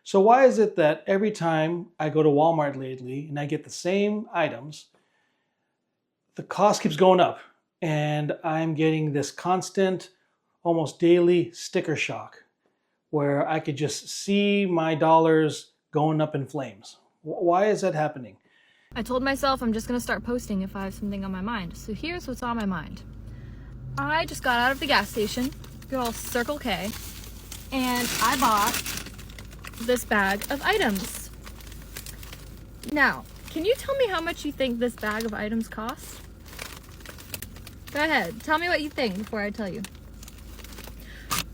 So why is it that every time I go to Walmart lately and I get the same items, the cost keeps going up and I'm getting this constant, almost daily sticker shock where I could just see my dollars going up in flames? Why is that happening? I told myself I'm just gonna start posting if I have something on my mind. So here's what's on my mind. I just got out of the gas station, good old Circle K, and I bought this bag of items. Now, can you tell me how much you think this bag of items costs? Go ahead, tell me what you think before I tell you.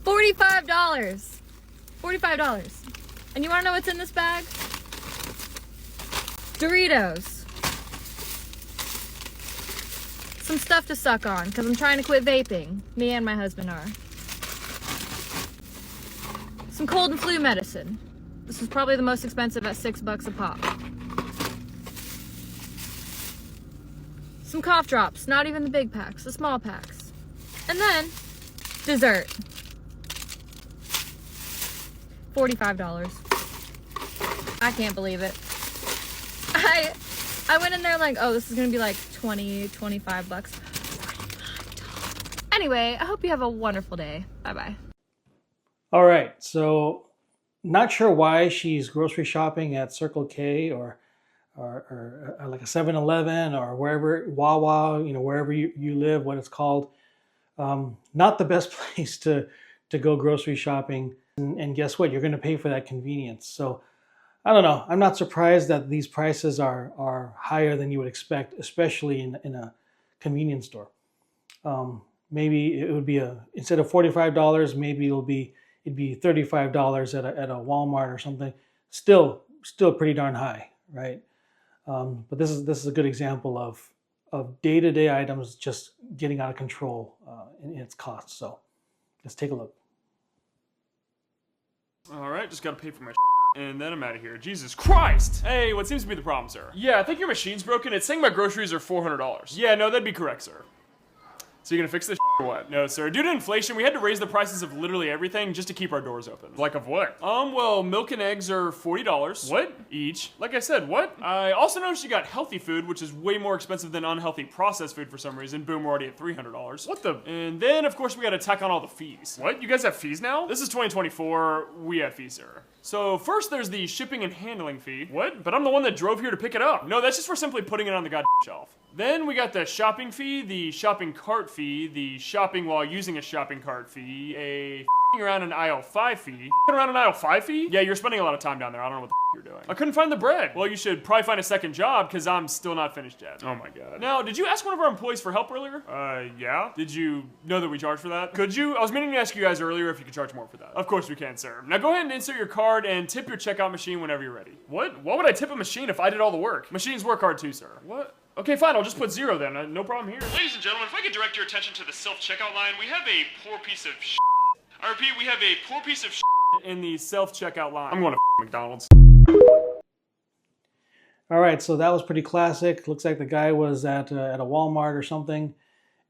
$45. $45. And you wanna know what's in this bag? Doritos. Some stuff to suck on, because I'm trying to quit vaping. Me and my husband are. Some cold and flu medicine. This is probably the most expensive at $6 a pop. Some cough drops, not even the big packs, the small packs. And then, dessert. $45. I can't believe it. I went in there like, oh, this is gonna be like 20, 25 bucks. $45. Anyway, I hope you have a wonderful day. Bye-bye. All right, so not sure why she's grocery shopping at Circle K or like a 7-Eleven or wherever, Wawa, wherever you live, what it's called. Not the best place to go grocery shopping. And guess what? You're going to pay for that convenience. So I don't know. I'm not surprised that these prices are higher than you would expect, especially in a convenience store. Maybe it would be instead of $45, maybe it'd be $35 at a Walmart or something. Still pretty darn high, right? But this is a good example of day-to-day items just getting out of control in its costs. So let's take a look. All right, just gotta pay for my and then I'm out of here. Jesus Christ! Hey, what seems to be the problem, sir? Yeah, I think your machine's broken. It's saying my groceries are $400. Yeah, no, that'd be correct, sir. So you're gonna fix this or what? No, sir. Due to inflation, we had to raise the prices of literally everything just to keep our doors open. Like of what? Well, milk and eggs are $40. What? Each. Like I said, what? I also noticed you got healthy food, which is way more expensive than unhealthy processed food for some reason. Boom, we're already at $300. What the? And then, of course, we gotta tack on all the fees. What? You guys have fees now? This is 2024. We have fees, sir. So first there's the shipping and handling fee. What? But I'm the one that drove here to pick it up. No, that's just for simply putting it on the goddamn shelf. Then we got the shopping fee, the shopping cart fee, the shopping while using a shopping cart fee, a around an aisle 5 fee. Around an aisle 5 fee? Yeah, you're spending a lot of time down there. I don't know what the you're doing. I couldn't find the bread. Well, you should probably find a second job because I'm still not finished yet. Oh my god. Now, did you ask one of our employees for help earlier? Yeah. Did you know that we charge for that? Could you? I was meaning to ask you guys earlier if you could charge more for that. Of course we can, sir. Now go ahead and insert your card and tip your checkout machine whenever you're ready. What? Why would I tip a machine if I did all the work? Machines work hard too, sir. What? Okay, fine, I'll just put 0 then. No problem here. Ladies and gentlemen, if I could direct your attention to the self-checkout line, we have a poor piece of shit. I repeat, we have a poor piece of shit in the self-checkout line. I'm going to McDonald's. All right, so that was pretty classic. Looks like the guy was at a Walmart or something,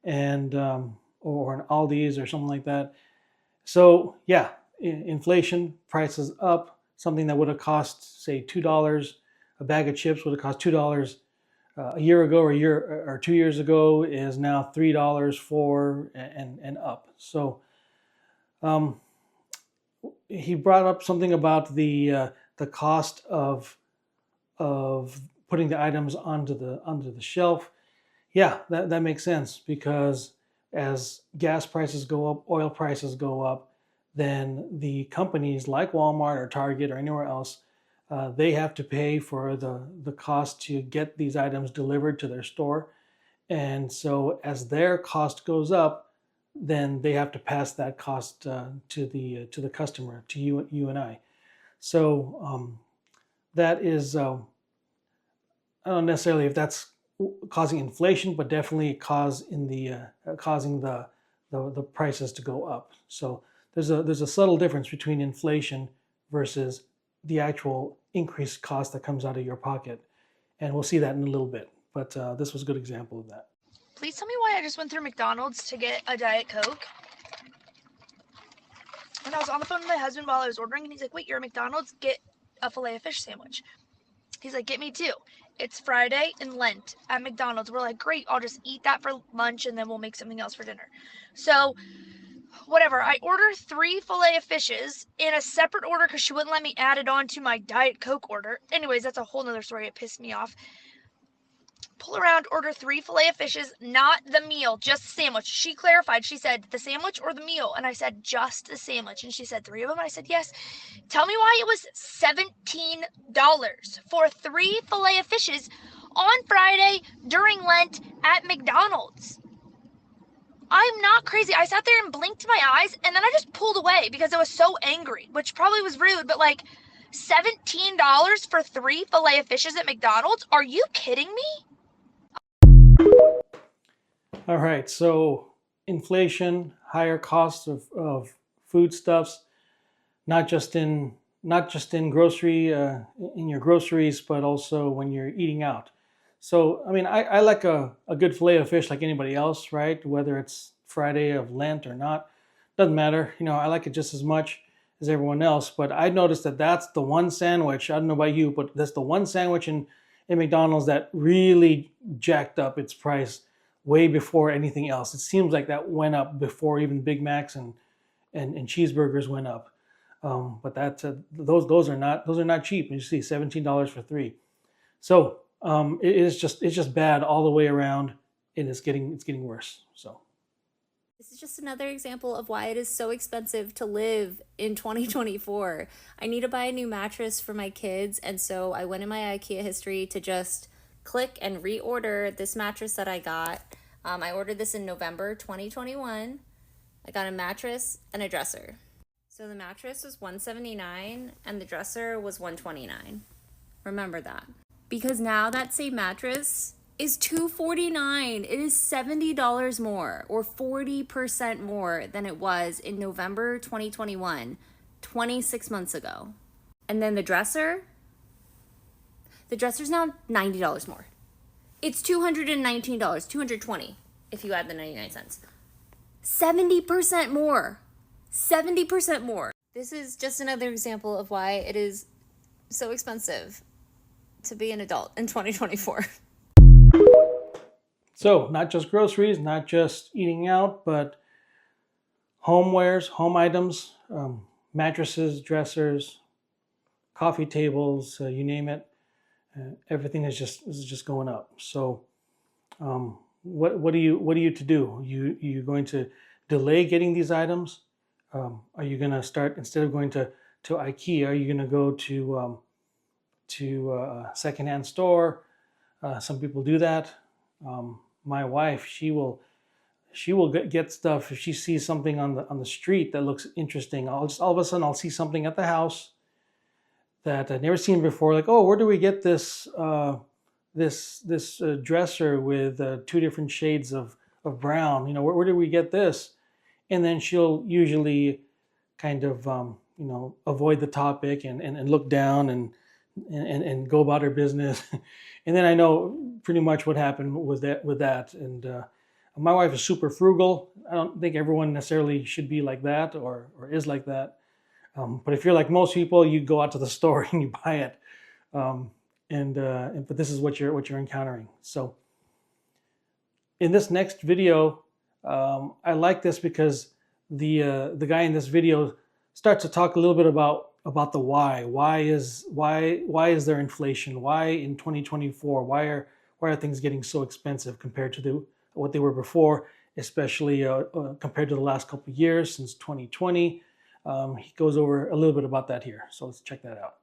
and or an Aldi's or something like that. So yeah, inflation, prices up. Something that would have cost, say, $2, a bag of chips would have cost $2 a year ago, or 2 years ago, is now $3, $4, and up. So he brought up something about the cost of putting the items onto the shelf. Yeah, that makes sense, because as gas prices go up, oil prices go up, then the companies like Walmart or Target or anywhere else, they have to pay for the cost to get these items delivered to their store. And so as their cost goes up, then they have to pass that cost to the customer, to you and I. So that is, I don't know necessarily if that's causing inflation, but definitely causing the prices to go up. So there's a subtle difference between inflation versus the actual increased cost that comes out of your pocket, and we'll see that in a little bit. But this was a good example of that. Please tell me why I just went through McDonald's to get a Diet Coke. And I was on the phone with my husband while I was ordering, and he's like, wait, you're at McDonald's? Get a Filet-O-Fish sandwich. He's like, get me two. It's Friday and Lent at McDonald's. We're like, great, I'll just eat that for lunch and then we'll make something else for dinner. So, whatever. I order 3 Filet-O-Fishes in a separate order because she wouldn't let me add it on to my Diet Coke order. Anyways, that's a whole nother story. It pissed me off. Pull around, order 3 Filet-O-Fishes, not the meal, just the sandwich. She clarified. She said, the sandwich or the meal? And I said, just the sandwich. And she said, 3 of them? And I said, yes. Tell me why it was $17 for 3 Filet-O-Fishes on Friday during Lent at McDonald's. I'm not crazy. I sat there and blinked my eyes, and then I just pulled away because I was so angry, which probably was rude, but like, $17 for 3 Filet-O-Fishes at McDonald's? Are you kidding me? All right, so inflation, higher costs of foodstuffs, not just in grocery in your groceries, but also when you're eating out. So I mean, I like a good fillet of fish like anybody else, right? Whether it's Friday of Lent or not, doesn't matter. You know, I like it just as much as everyone else. But I noticed that that's the one sandwich. I don't know about you, but that's the one sandwich in McDonald's that really jacked up its price way before anything else. It seems like that went up before even Big Macs and cheeseburgers went up. But that those are not cheap. You see, $17 for 3. So it's just bad all the way around, and it's getting worse. So this is just another example of why it is so expensive to live in 2024. I need to buy a new mattress for my kids, and so I went in my IKEA history to just click and reorder this mattress that I got. I ordered this in November 2021. I got a mattress and a dresser. So the mattress was $179 and the dresser was $129. Remember that. Because now that same mattress is $249. It is $70 more, or 40% more than it was in November 2021, 26 months ago. And then the dresser's now $90 more. It's $219, $220 if you add the 99 cents. 70% more. 70% more. This is just another example of why it is so expensive to be an adult in 2024. So not just groceries, not just eating out, but homewares, home items, mattresses, dressers, coffee tables, you name it. Everything is just going up. So what are you to do? You going to delay getting these items? Are you going to start, instead of going to IKEA, are you going to go to a secondhand store? Some people do that. My wife, she will get stuff if she sees something on the street that looks interesting. All of a sudden I'll see something at the house that I'd never seen before. Like, oh, where do we get this dresser with 2 different shades of brown? You know, where did we get this? And then she'll usually kind of avoid the topic and look down and go about her business. And then I know pretty much what happened with that. And my wife is super frugal. I don't think everyone necessarily should be like that or is like that. But if you're like most people, you go out to the store and you buy it. But this is what you're encountering. So in this next video, I like this because the guy in this video starts to talk a little bit about the why. Why is there inflation? Why in 2024? Why are things getting so expensive compared to what they were before, especially compared to the last couple of years since 2020? He goes over a little bit about that here. So let's check that out.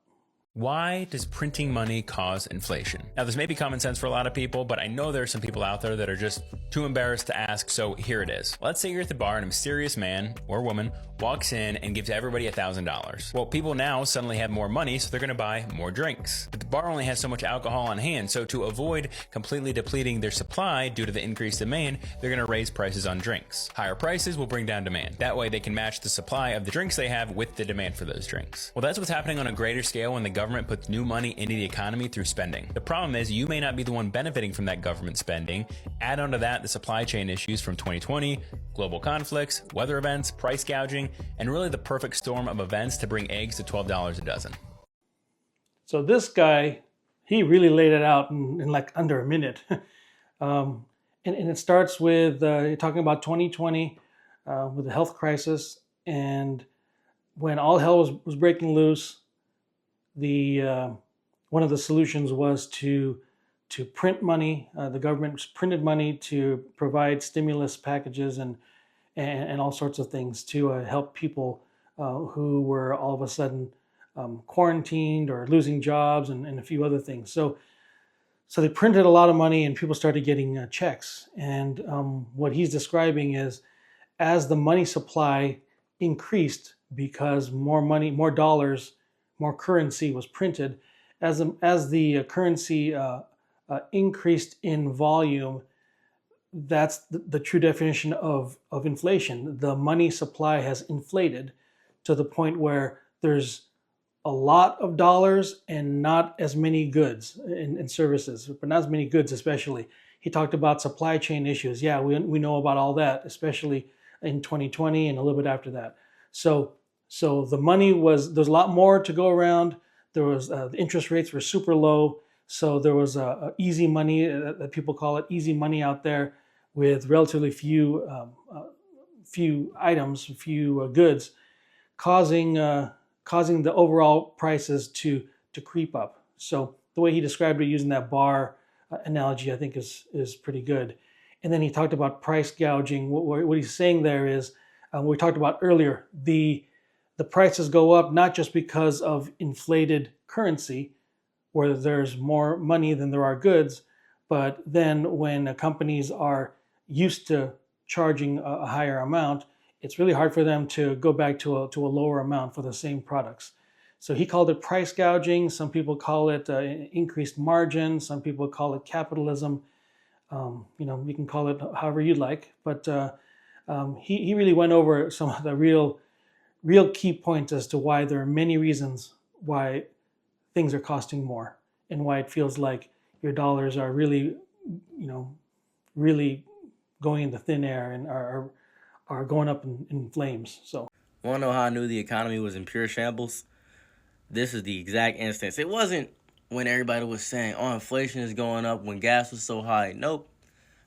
Why does printing money cause inflation? Now, this may be common sense for a lot of people, but I know there are some people out there that are just too embarrassed to ask, so here it is. Let's say you're at the bar and a mysterious man or woman walks in and gives everybody $1,000. Well, people now suddenly have more money, so they're going to buy more drinks. But the bar only has so much alcohol on hand, so to avoid completely depleting their supply due to the increased demand, they're going to raise prices on drinks. Higher prices will bring down demand. That way they can match the supply of the drinks they have with the demand for those drinks. Well, that's what's happening on a greater scale when the government puts new money into the economy through spending. The problem is you may not be the one benefiting from that government spending. Add onto that the supply chain issues from 2020, global conflicts, weather events, price gouging, and really the perfect storm of events to bring eggs to $12 a dozen. So this guy, he really laid it out in like under a minute. And it starts with talking about 2020 with the health crisis, and when all hell was breaking loose, the one of the solutions was to print money. The government printed money to provide stimulus packages and all sorts of things to help people who were all of a sudden quarantined or losing jobs and a few other things. So they printed a lot of money and people started getting checks. And what he's describing is as the money supply increased because more money, more dollars, more currency was printed, as the currency increased in volume, that's the true definition of inflation. The money supply has inflated to the point where there's a lot of dollars and not as many goods and services, but not as many goods especially. He talked about supply chain issues. Yeah, we know about all that, especially in 2020 and a little bit after that. So the money there's a lot more to go around. There was the interest rates were super low. So there was easy money, that people call it easy money out there with relatively few items, few goods, causing the overall prices to creep up. So the way he described it using that bar analogy, I think is pretty good. And then he talked about price gouging. What he's saying there is, we talked about earlier, the prices go up not just because of inflated currency, where there's more money than there are goods, but then when companies are used to charging a higher amount, it's really hard for them to go back to a lower amount for the same products. So he called it price gouging. Some people call it increased margin. Some people call it capitalism. You can call it however you'd like. But he really went over some of the real key points as to why there are many reasons why things are costing more and why it feels like your dollars are really, really going into thin air and are going up in flames. So, Want to know how I knew the economy was in pure shambles? This is the exact instance. It wasn't when everybody was saying, oh, inflation is going up, when gas was so high. Nope.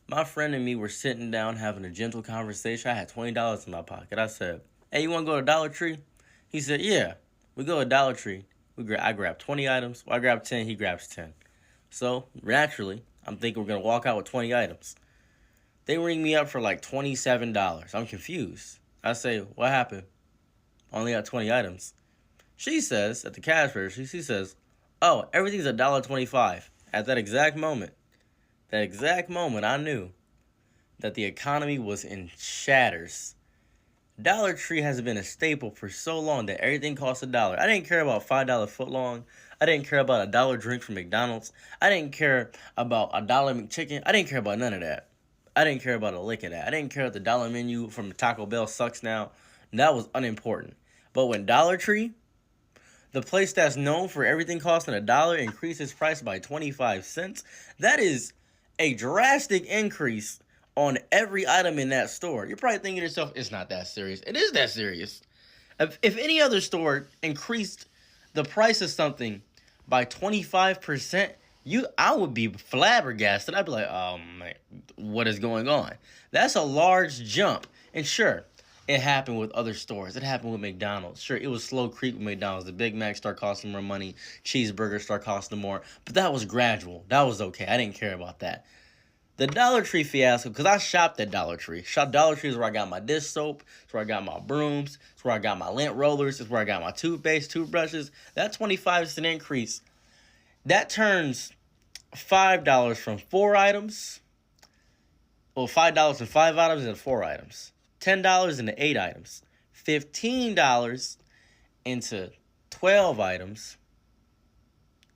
My friend and me were sitting down having a gentle conversation. I had $20 in my pocket. I said, hey, you want to go to Dollar Tree? He said, yeah. We go to Dollar Tree. I grabbed 20 items. Well, I grabbed 10. He grabs 10. So, naturally, I'm thinking we're going to walk out with 20 items. They ring me up for like $27. I'm confused. I say, what happened? Only got 20 items. She says, at the cash register, she says, oh, everything's $1.25. At that exact moment, I knew that the economy was in shatters. Dollar Tree has been a staple for so long that everything costs $1. I didn't care about $5 footlong. I didn't care about $1 drink from McDonald's. I didn't care about $1 McChicken. I didn't care about none of that. I didn't care about a lick of that. I didn't care that the dollar menu from Taco Bell sucks now. That was unimportant. But when Dollar Tree, the place that's known for everything costing $1, increases price by 25 cents, that is a drastic increase on every item in that store. You're probably thinking to yourself, it's not that serious. It is that serious. If any other store increased the price of something by 25%, I would be flabbergasted. I'd be like, oh man, what is going on? That's a large jump. And sure, it happened with other stores. It happened with McDonald's. Sure, it was slow creep with McDonald's. The Big Mac start costing more money. Cheeseburgers start costing more. But that was gradual. That was okay. I didn't care about that. The Dollar Tree fiasco, because I shopped at Dollar Tree. Dollar Tree is where I got my dish soap. It's where I got my brooms. It's where I got my lint rollers. It's where I got my toothpaste, toothbrushes. That 25% increase, that turns $5 from 4 items. Well, $5 from 5 items into 4 items. $10 into 8 items. $15 into 12 items.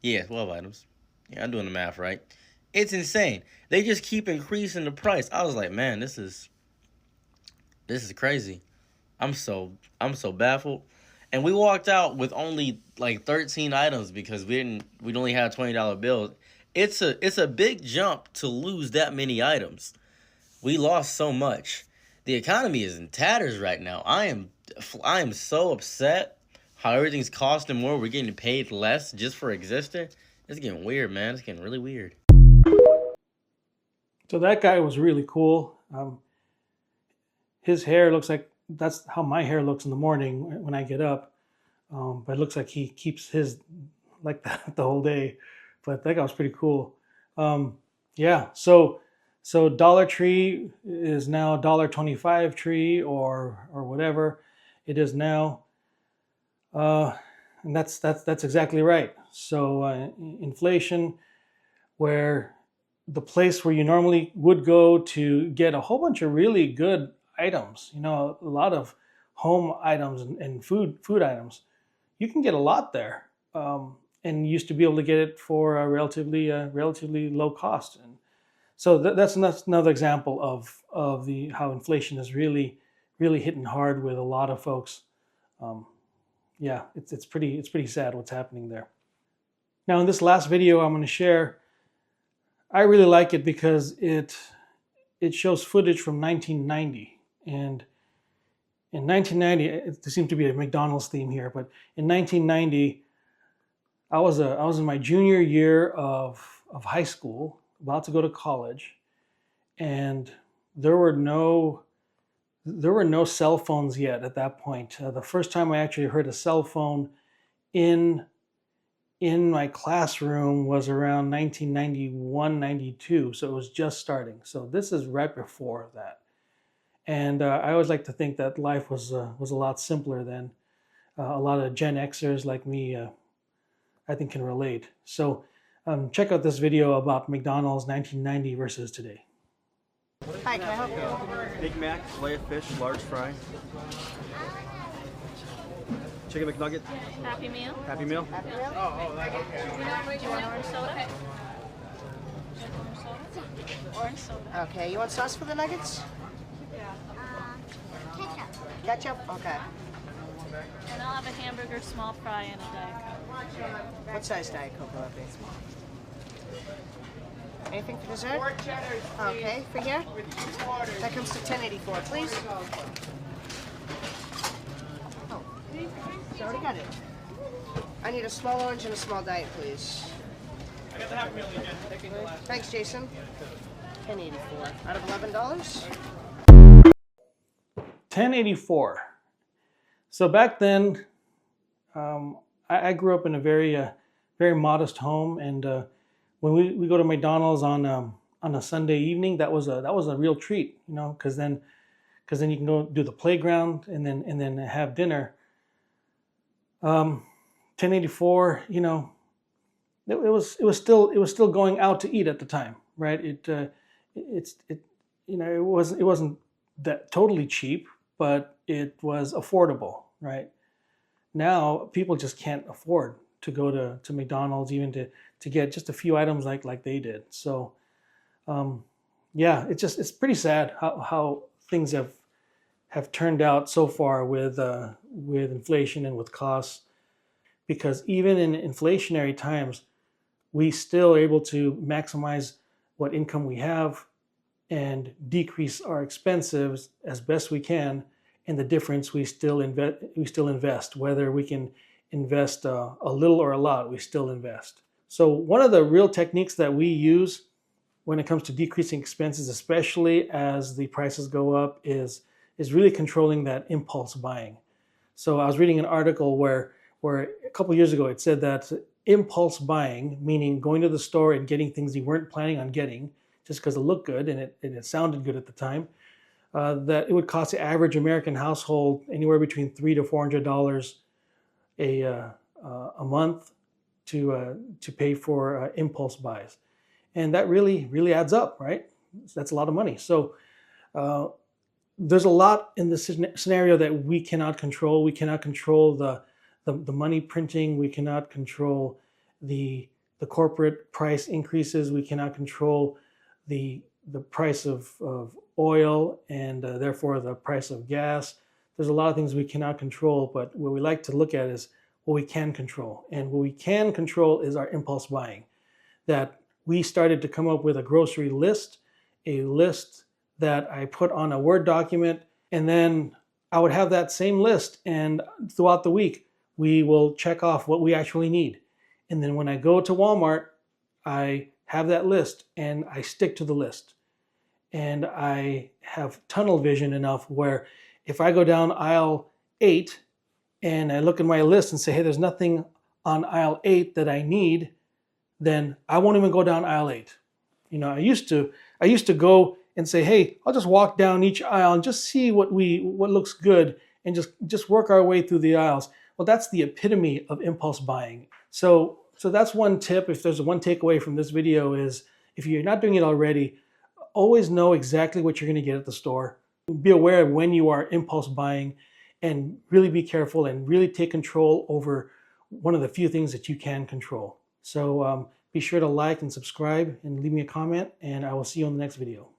Yeah, 12 items. Yeah, I'm doing the math right. It's insane. They just keep increasing the price. I was like, man, this is crazy. I'm so baffled. And we walked out with only like 13 items because we only had $20 bills. It's a big jump to lose that many items. We lost so much. The economy is in tatters right now. I am so upset how everything's costing more. We're getting paid less just for existing. It's getting weird, man. It's getting really weird. So that guy was really cool. His hair looks like that's how my hair looks in the morning when I get up. But it looks like he keeps his like that the whole day. But that guy was pretty cool. Yeah. So Dollar Tree is now $1.25 tree or whatever it is now. And that's exactly right. So inflation, where the place where you normally would go to get a whole bunch of really good items, a lot of home items and food items, you can get a lot there, and you used to be able to get it for a relatively low cost. And so that's another example of how inflation is really hitting hard with a lot of folks. Yeah, it's pretty sad what's happening there. Now, in this last video I'm going to share, I really like it because it shows footage from 1990. And in 1990, there seems to be a McDonald's theme here, but in 1990, I was in my junior year of high school, about to go to college, and there were no cell phones yet at that point. The first time I actually heard a cell phone in my classroom was around 1991, 92. So it was just starting. So this is right before that. And I always like to think that life was a lot simpler then. A lot of Gen Xers like me, I think, can relate. So check out this video about McDonald's 1990 versus today. Hi, can I help you? Big Mac, fillet of fish, large fry. Chicken McNugget. Happy Meal. Happy Meal. Happy Meal? Do you want orange soda? Orange soda. Okay, you want sauce for the nuggets? Ketchup. Ketchup? Okay. And I'll have a hamburger, small fry, and a Diet Coke. What size Diet Coke will that be? Anything for dessert? Okay, for here? That comes to $10.84, please. Oh, you already got it. I need a small orange and a small diet, please. I got the Happy Meal again. Thanks, Jason. $10.84 out of $11. $10.84. So back then, I grew up in a very modest home, and when we go to McDonald's on a Sunday evening, that was a real treat, because then you can go do the playground and then have dinner. $10.84, it was still going out to eat at the time, right? It wasn't that totally cheap, but it was affordable, right? Now people just can't afford to go to McDonald's even to get just a few items like they did. So yeah, it's pretty sad how things have turned out so far with inflation and with costs, because even in inflationary times, we still are able to maximize what income we have and decrease our expenses as best we can. And the difference, we still invest, whether we can invest a little or a lot, we still invest. So one of the real techniques that we use when it comes to decreasing expenses, especially as the prices go up, is really controlling that impulse buying. So I was reading an article where a couple years ago it said that impulse buying, meaning going to the store and getting things you weren't planning on getting just because it looked good and it sounded good at the time, that it would cost the average American household anywhere between $300 to $400 a month to pay for impulse buys, and that really adds up, right? That's a lot of money. So there's a lot in this scenario that we cannot control. We cannot control the money printing. We cannot control the corporate price increases. We cannot control the price of oil and therefore the price of gas, there's a lot of things we cannot control, but what we like to look at is what we can control. And what we can control is our impulse buying. That we started to come up with a grocery list, a list that I put on a Word document, and then I would have that same list, and throughout the week, we will check off what we actually need. And then when I go to Walmart, I have that list and I stick to the list. And I have tunnel vision enough where if I go down aisle 8 and I look at my list and say, hey, there's nothing on aisle 8 that I need, then I won't even go down aisle 8. You know, I used to go and say, hey, I'll just walk down each aisle and just see what looks good and just work our way through the aisles. Well, that's the epitome of impulse buying. So that's one tip. If there's one takeaway from this video is, if you're not doing it already, always know exactly what you're going to get at the store. Be aware of when you are impulse buying, and really be careful and really take control over one of the few things that you can control. So be sure to like and subscribe and leave me a comment, and I will see you on the next video.